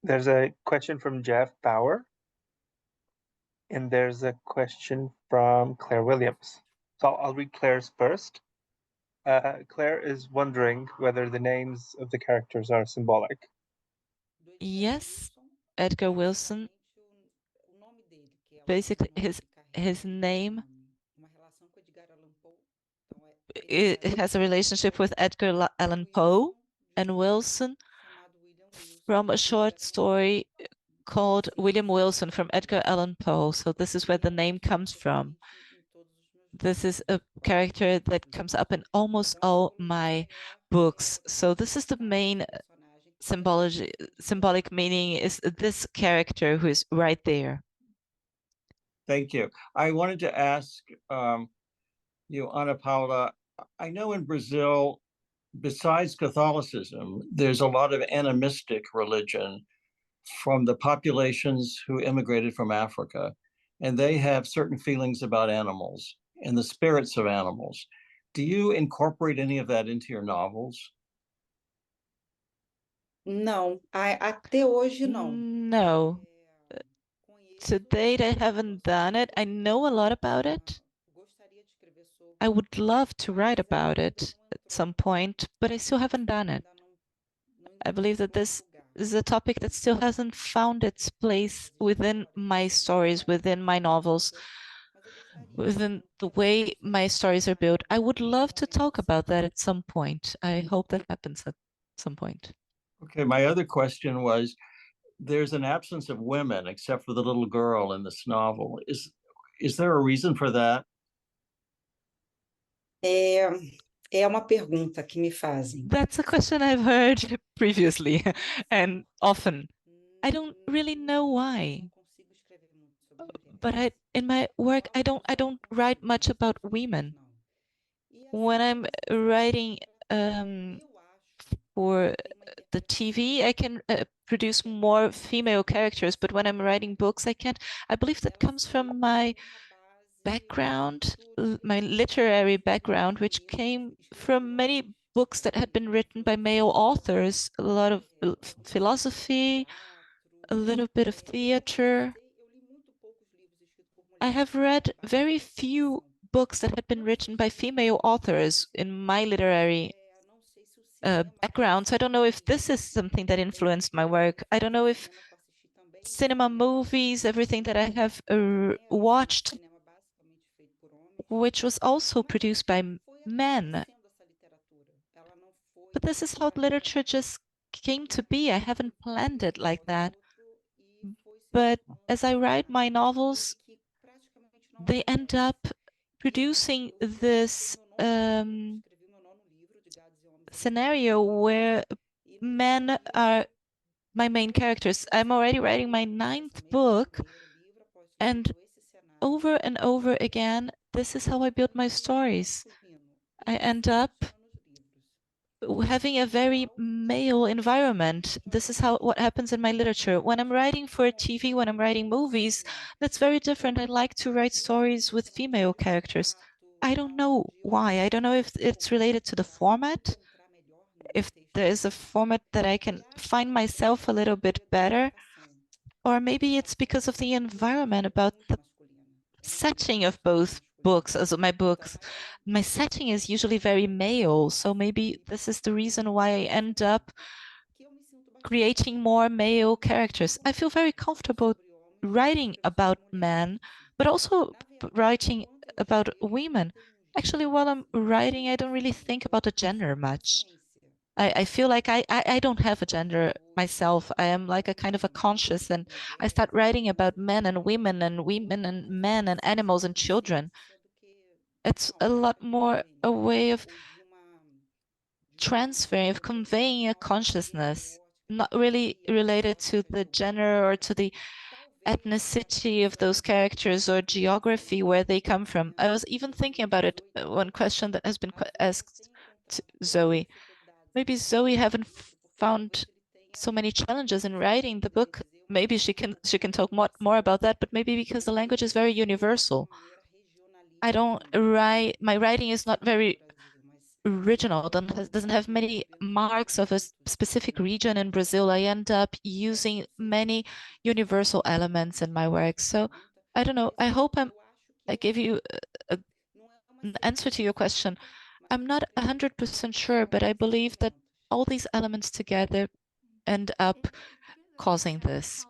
There's a question from Jeff Bauer, and there's a question from Claire Williams. So I'll read Claire's first. Claire is wondering whether the names of the characters are symbolic. Yes, Edgar Wilson, basically his name it has a relationship with Edgar Allan Poe, and Wilson from a short story called William Wilson from Edgar Allan Poe. So this is where the name comes from. This is a character that comes up in almost all my books. So this is the main symbolic meaning, is this character who is right there. Thank you. I wanted to ask you, Ana Paula, I know in Brazil, besides Catholicism, there's a lot of animistic religion from the populations who immigrated from Africa, and they have certain feelings about animals and the spirits of animals. Do you incorporate any of that into your novels? Não, até hoje não. No. To date, I haven't done it. I know a lot about it. I would love to write about it at some point, but I still haven't done it. I believe that this is a topic that still hasn't found its place within my stories, within my novels, within the way my stories are built. I would love to talk about that at some point. I hope that happens at some point. Okay, my other question was, there's an absence of women except for the little girl in this novel. Is there a reason for that? É uma pergunta que me fazem. That's a question I've heard previously and often. I don't really know why, but in my work I don't write much about women. When I'm writing for the TV, I can produce more female characters, but when I'm writing books, I can't. I believe that comes from my background, my literary background, which came from many books that had been written by male authors, a lot of philosophy, a little bit of theater. I have read very few books that had been written by female authors in my literary background. So I don't know if this is something that influenced my work. I don't know if cinema, movies, everything that I have watched, which was also produced by men. But this is how literature just came to be. I haven't planned it like that. But as I write my novels, they end up producing this scenario where men are my main characters. I'm already writing my 9th book, and over again, this is how I build my stories. I end up having a very male environment. This is what happens in my literature. When I'm writing for TV, when I'm writing movies, that's very different. I like to write stories with female characters. I don't know why. I don't know if it's related to the format, if there is a format that I can find myself a little bit better, or maybe it's because of the environment, about the setting of both books. Also, my setting is usually very male, so maybe this is the reason why I end up creating more male characters. I feel very comfortable writing about men, but also writing about women. Actually, while I'm writing, I don't really think about the gender much. I feel like I don't have a gender myself. I am like a kind of a conscious, and I start writing about men and women and men and animals and children. It's a lot more a way of transferring, of conveying a consciousness, not really related to the gender or to the ethnicity of those characters or geography where they come from. I was even thinking about it, one question that has been asked to Zoe. Maybe Zoe haven't found so many challenges in writing the book. Maybe she can talk more about that, but maybe because the language is very universal. I don't write, my writing is not very original, doesn't have many marks of a specific region in Brazil. I end up using many universal elements in my work. So I don't know. I hope I gave you an answer to your question. I'm not 100% sure, but I believe that all these elements together end up causing this.